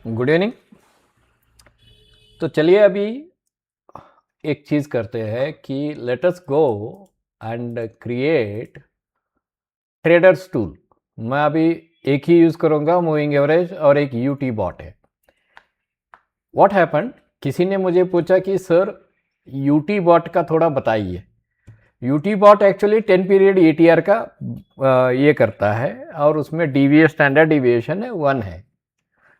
Good evening. तो चलिए अभी एक चीज़ करते हैं कि let us go and create traders tool. मैं अभी एक ही यूज़ करूँगा, मूविंग एवरेज, और एक यूटी बॉट है। व्हाट हैपन, किसी ने मुझे पूछा कि सर यूटी बॉट का थोड़ा बताइए। UT bot actually 10 period ATR का ये करता है और उसमें डीवीएस स्टैंडर्ड डिविएशन है 1 है।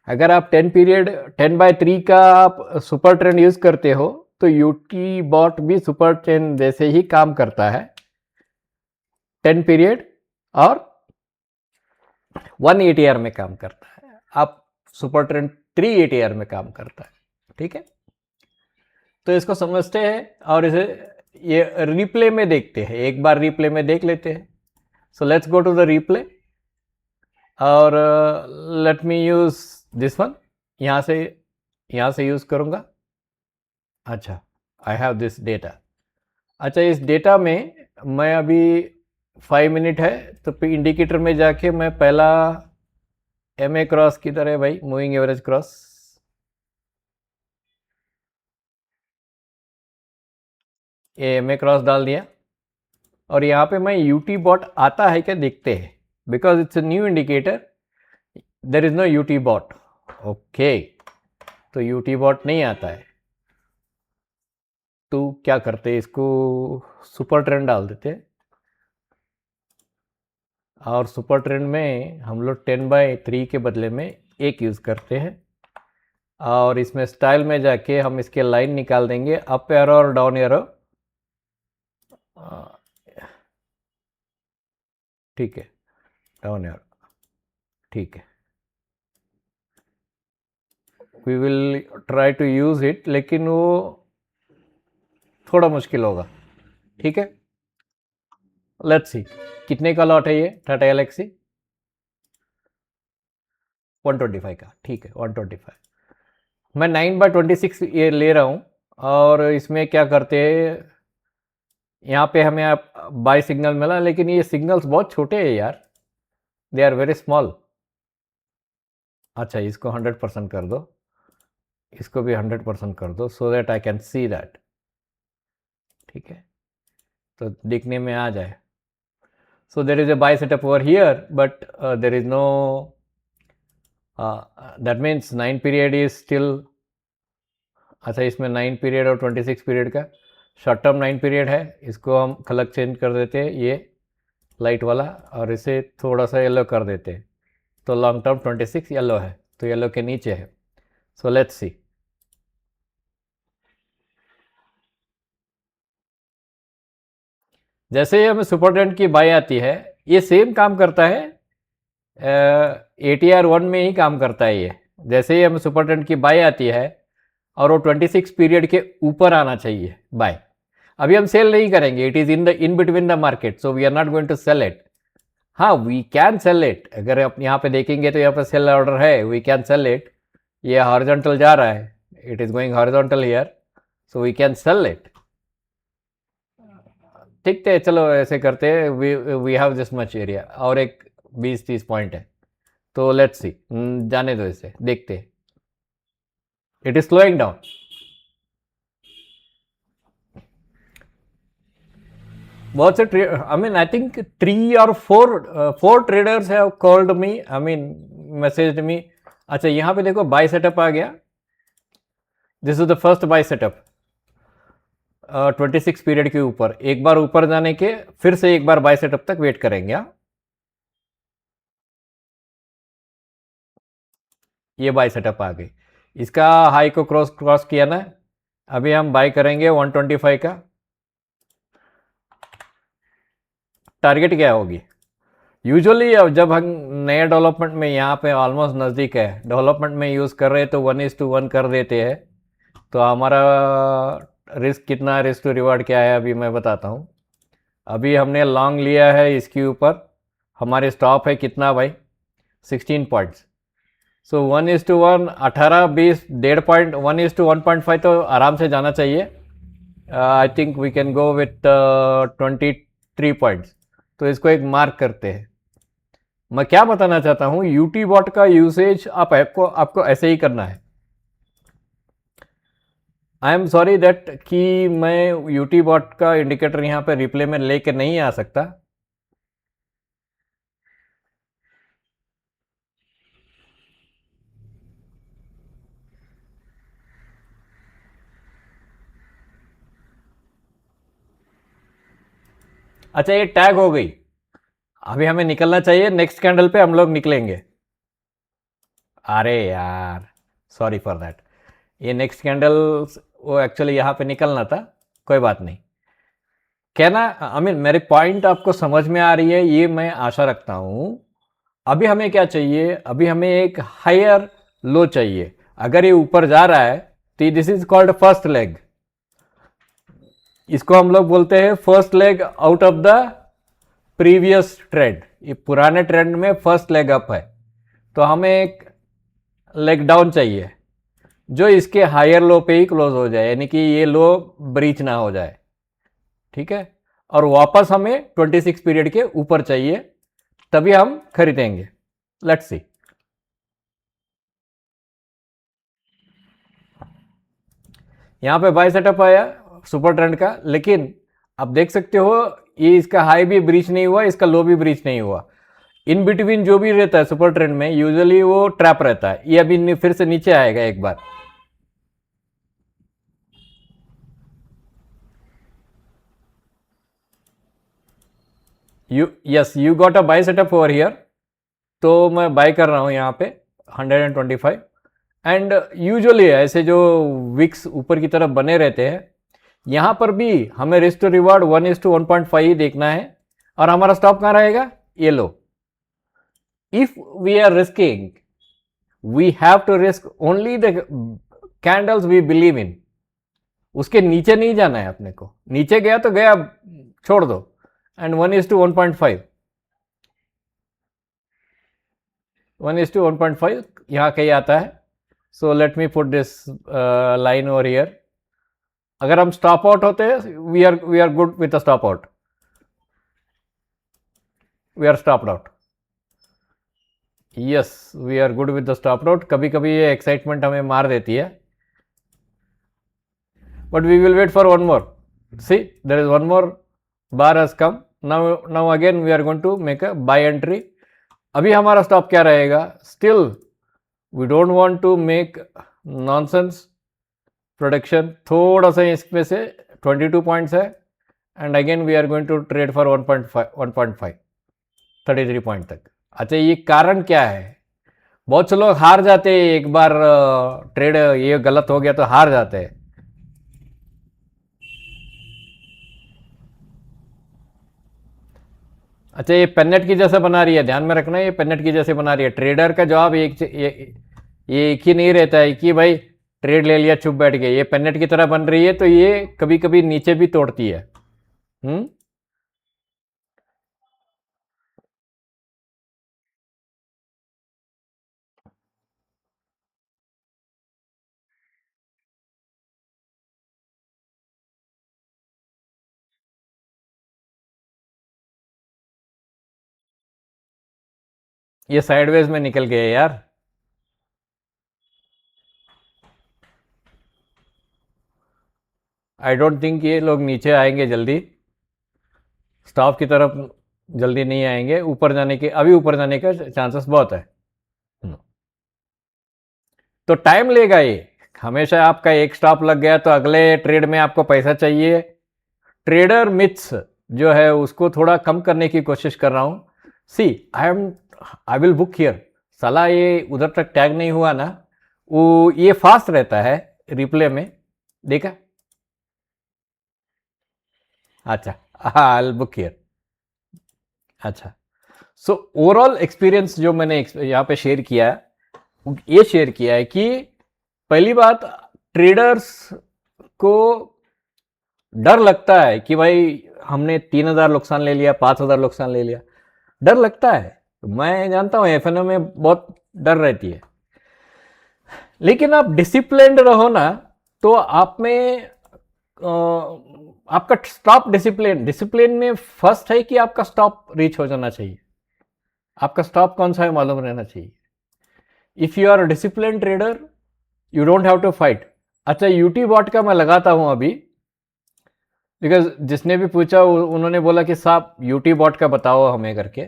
अगर आप 10 पीरियड 10/3 का आप सुपर ट्रेंड यूज़ करते हो तो यूटी बॉट भी सुपर ट्रेंड जैसे ही काम करता है, 10 पीरियड और 1 एटीआर में काम करता है। आप सुपर ट्रेंड 3 एटीआर में काम करता है। ठीक है, तो इसको समझते हैं और इसे ये रिप्ले में देखते हैं। एक बार रिप्ले में देख लेते हैं। So let's go to the replay और let me use this one. यहाँ से यूज करूँगा। अच्छा, आई हैव दिस डेटा। अच्छा, इस डेटा में मैं अभी 5 मिनट है तो इंडिकेटर में जाके मैं पहला एमए क्रॉस किधर है भाई, मूविंग एवरेज क्रॉस, ये एमए क्रॉस डाल दिया और यहाँ पे मैं यूटी बॉट आता है क्या देखते हैं, because it's a new indicator, there is no UT bot. Okay, तो यूटी बॉट नहीं आता है तो क्या करते हैं, इसको सुपर ट्रेंड डाल देते हैं और सुपर ट्रेंड में हम लोग 10/3 के बदले में एक यूज़ करते हैं और इसमें स्टाइल में जाके हम इसके लाइन निकाल देंगे, अप एरो और डाउन एरो। ठीक है, डाउन एरो, ठीक है, we will try to use it, लेकिन वो थोड़ा मुश्किल होगा। ठीक है, लेट्स सी कितने का लॉट है ये टाटा गैलेक्सी, 125 का। ठीक है, 125 मैं 9/26 ये ले रहा हूँ और इसमें क्या करते हैं, यहाँ पे हमें आप बाय सिग्नल मिला, लेकिन ये सिग्नल्स बहुत छोटे हैं यार, दे आर वेरी स्मॉल। अच्छा, इसको 100% कर दो, इसको भी 100% कर दो, so that I can see that. ठीक है, तो दिखने में आ जाए। So there is a buy setup over here, but there is no, that means 9 period is still. अच्छा, इसमें 9 पीरियड और 26 पीरियड का शॉर्ट टर्म 9 पीरियड है, इसको हम कलर चेंज कर देते हैं, ये लाइट वाला, और इसे थोड़ा सा येलो कर देते हैं, तो लॉन्ग टर्म 26 येलो है, तो येलो के नीचे है। सो लेट्स सी, जैसे ही हमें सुपर ट्रेंड की बाई आती है, ये सेम काम करता है, ATR1 में ही काम करता है ये। जैसे ही हमें सुपर ट्रेंड की बाई आती है और वो 26 पीरियड के ऊपर आना चाहिए बाय, अभी हम सेल नहीं करेंगे, it is in between the market, so we are not going to sell it. हाँ, वी कैन सेल इट, अगर आप यहाँ पे देखेंगे तो यहाँ पे सेल ऑर्डर है, वी कैन सेल इट। ये हॉरिजॉन्टल जा रहा है, it is going horizontal here, so we can sell it. ठीक है, चलो ऐसे करते हैं, we have this much area और एक 20-30 पॉइंट है, तो लेट्स सी, जाने दो इसे, देखते हैं। It is slowing down. बहुत से I mean I think 3 or 4 traders have called me, I mean messaged me. अच्छा, यहाँ पे देखो बाय सेटअप आ गया, this is the first by setup 26 period के ऊपर। एक बार ऊपर जाने के फिर से एक बार बाय सेटअप तक वेट करेंगे। ये बाय सेटअप आ गई, इसका हाई को क्रॉस किया ना, अभी हम बाय करेंगे 125 का। टारगेट क्या होगी, यूजुअली जब हम नए डेवलपमेंट में, यहाँ पे ऑलमोस्ट नज़दीक है, डेवलपमेंट में यूज़ कर रहे हैं तो 1:1 कर देते हैं, तो हमारा रिस्क कितना, रिस्क टू रिवार्ड क्या है अभी मैं बताता हूँ। अभी हमने लॉन्ग लिया है इसके ऊपर, हमारे स्टॉप है कितना भाई, 16 पॉइंट्स। सो 1:1, 18-20, 1.5 पॉइंट, 1:1.5 तो आराम से जाना चाहिए। I think we can go with 23 points, तो इसको एक मार्क करते हैं। मैं क्या बताना चाहता हूं, यूटी बॉट का यूसेज आपको ऐसे ही करना है। आई एम सॉरी दैट कि मैं यूटी बॉट का इंडिकेटर यहां पे रिप्ले में लेके नहीं आ सकता। अच्छा, ये टैग हो गई, अभी हमें निकलना चाहिए, नेक्स्ट कैंडल पे हम लोग निकलेंगे। अरे यार, सॉरी फॉर दैट, ये नेक्स्ट कैंडल वो एक्चुअली यहाँ पे निकलना था, कोई बात नहीं। कहना आई मीन मेरे पॉइंट आपको समझ में आ रही है, ये मैं आशा रखता हूँ। अभी हमें क्या चाहिए, अभी हमें एक हायर लो चाहिए। अगर ये ऊपर जा रहा है तो this is called first leg, इसको हम लोग बोलते हैं first leg out of the previous trend. ये पुराने ट्रेंड में फर्स्ट लेग अप है, तो हमें एक लेग डाउन चाहिए जो इसके हायर लो पे ही क्लोज हो जाए, यानी कि ये लो ब्रीच ना हो जाए, ठीक है। और वापस हमें 26 पीरियड के ऊपर चाहिए, तभी हम खरीदेंगे। Let's see. यहां पे बाय सेटअप आया सुपर ट्रेंड का, लेकिन आप देख सकते हो ये इसका हाई भी ब्रीच नहीं हुआ, इसका लो भी ब्रीच नहीं हुआ। इन बिटवीन जो भी रहता है सुपर ट्रेंड में यूजुअली वो ट्रैप रहता है। ये अभी फिर से नीचे आएगा एक बार। You got a buy setup over here, तो मैं बाय कर रहा हूं यहां पे 125। एंड यूजुअली ऐसे जो विक्स ऊपर की तरफ बने रहते हैं, यहां पर भी हमें रिस्क टू रिवार्ड 1:1.5 ही देखना है। और हमारा स्टॉप कहां रहेगा, ये लो। If we are risking, we have to risk only the candles we believe in. उसके नीचे नहीं जाना है अपने को, नीचे गया तो गया, छोड़ दो। एंड 1:1.5, 1:1.5 यहाँ कहीं आता है। So let me put this line over here. अगर हम स्टॉप आउट होते हैं, we are good with stop out, we are stop out. Yes, we are good with the stop out. कभी कभी ये एक्साइटमेंट हमें मार देती है, but we will wait for one more. See, there is one more bar has come. Now again we are going to make a buy entry. अभी हमारा stop क्या रहेगा, still we don't want to make nonsense production. थोड़ा सा इसमें से 22 points है, and again we are going to trade for 1.5 33 point तक। अच्छा, ये कारण क्या है, बहुत से लोग हार जाते हैं एक बार ट्रेड ये गलत हो गया तो हार जाते हैं। अच्छा, ये पेनेट की जैसे बना रही है, ध्यान में रखना, ये पेनेट की जैसे बना रही है। ट्रेडर का जवाब ये एक ही नहीं रहता है कि भाई ट्रेड ले लिया चुप बैठ गए। ये पेनेट की तरह बन रही है, तो ये कभी कभी नीचे भी तोड़ती है। हम्म। ये साइडवेज में निकल गए यार। आई डोंट थिंक ये लोग नीचे आएंगे जल्दी, स्टॉप की तरफ जल्दी नहीं आएंगे। ऊपर जाने के, अभी ऊपर जाने का चांसेस बहुत है। तो टाइम लेगा ये। हमेशा आपका एक स्टॉप लग गया तो अगले ट्रेड में आपको पैसा चाहिए। ट्रेडर मिथ्स जो है उसको थोड़ा कम करने की कोशिश कर रहा हूं। सी, आई विल बुक हियर। साला ये उधर तक टैग नहीं हुआ ना, वो ये फास्ट रहता है रिप्ले में, देखा। अच्छा, आई बुक हियर। अच्छा, सो ओवरऑल एक्सपीरियंस जो मैंने यहाँ पे शेयर किया है, ये शेयर किया है कि पहली बात, ट्रेडर्स को डर लगता है कि भाई हमने 3,000 नुकसान ले लिया, 5,000 नुकसान ले लिया, डर लगता है। मैं जानता हूं एफएनओ में बहुत डर रहती है, लेकिन आप डिसिप्लिन्ड रहो ना, तो आप में आपका स्टॉप डिसिप्लिन में फर्स्ट है कि आपका स्टॉप रीच हो जाना चाहिए। आपका स्टॉप कौन सा है मालूम रहना चाहिए। If you are discipline trader you don't have to fight. अच्छा, यूटी बॉट का मैं लगाता हूं अभी, बिकॉज जिसने भी पूछा उन्होंने बोला कि साहब यूटी बॉट का बताओ हमें करके।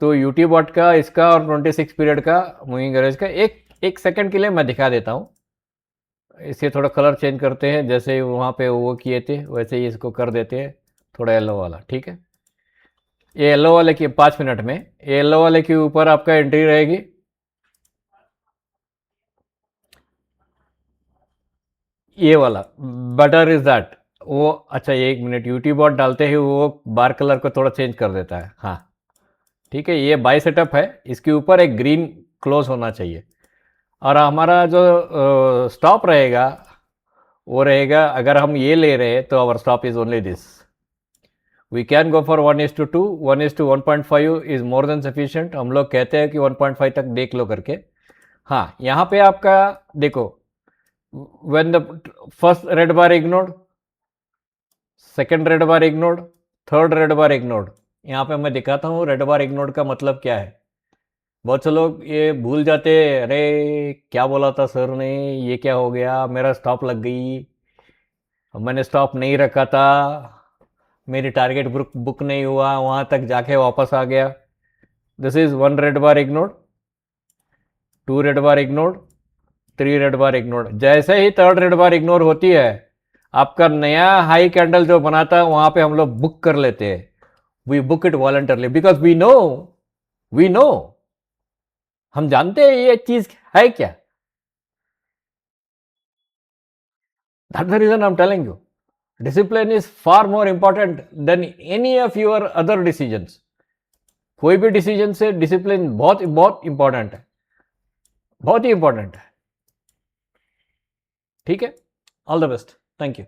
तो यूटी बॉट का, इसका और 26 पीरियड का मूविंग एवरेज का एक सेकंड के लिए मैं दिखा देता हूं। इसे थोड़ा कलर चेंज करते हैं, जैसे वहां पे वो किए थे वैसे ही इसको कर देते हैं, थोड़ा येलो वाला। ठीक है, ये येलो वाले की 5 मिनट में, ये येलो वाले के ऊपर आपका एंट्री रहेगी। ये वाला बटर इज दैट वो। अच्छा, ये 1 मिनट, यूटी बॉट डालते ही वो बार कलर को थोड़ा चेंज कर देता है। हाँ ठीक है, ये बाई सेटअप है, इसके ऊपर एक ग्रीन क्लोज होना चाहिए। और हमारा जो स्टॉप रहेगा वो रहेगा, अगर हम ये ले रहे हैं तो our stop is only this. We can go for 1:2, 1:1.5 is more than sufficient. हम लोग कहते हैं कि 1.5 तक देख लो करके। हाँ, यहाँ पे आपका देखो, when the first red bar ignored, second red bar ignored, third red bar ignored. यहाँ पे मैं दिखाता हूँ रेड बार इग्नोर्ड का मतलब क्या है। बहुत से लोग ये भूल जाते, अरे क्या बोला था सर ने, ये क्या हो गया, मेरा स्टॉप लग गई, मैंने स्टॉप नहीं रखा था, मेरी टारगेट बुक नहीं हुआ, वहां तक जाके वापस आ गया। This is 1 red bar ignored, 2 red bar ignored, 3 red bar ignored. जैसे ही 3rd रेड बार इग्नोर होती है, आपका नया हाई कैंडल जो बनाता है वहां पे हम लोग बुक कर लेते हैं। We book it voluntarily because we know, हम जानते हैं ये चीज है क्या। That's the reason I am telling you, discipline is far more important than any of your other decisions. कोई भी डिसीजन से डिसिप्लिन बहुत बहुत इंपॉर्टेंट है, बहुत ही इंपॉर्टेंट है। ठीक है, all the best, thank you.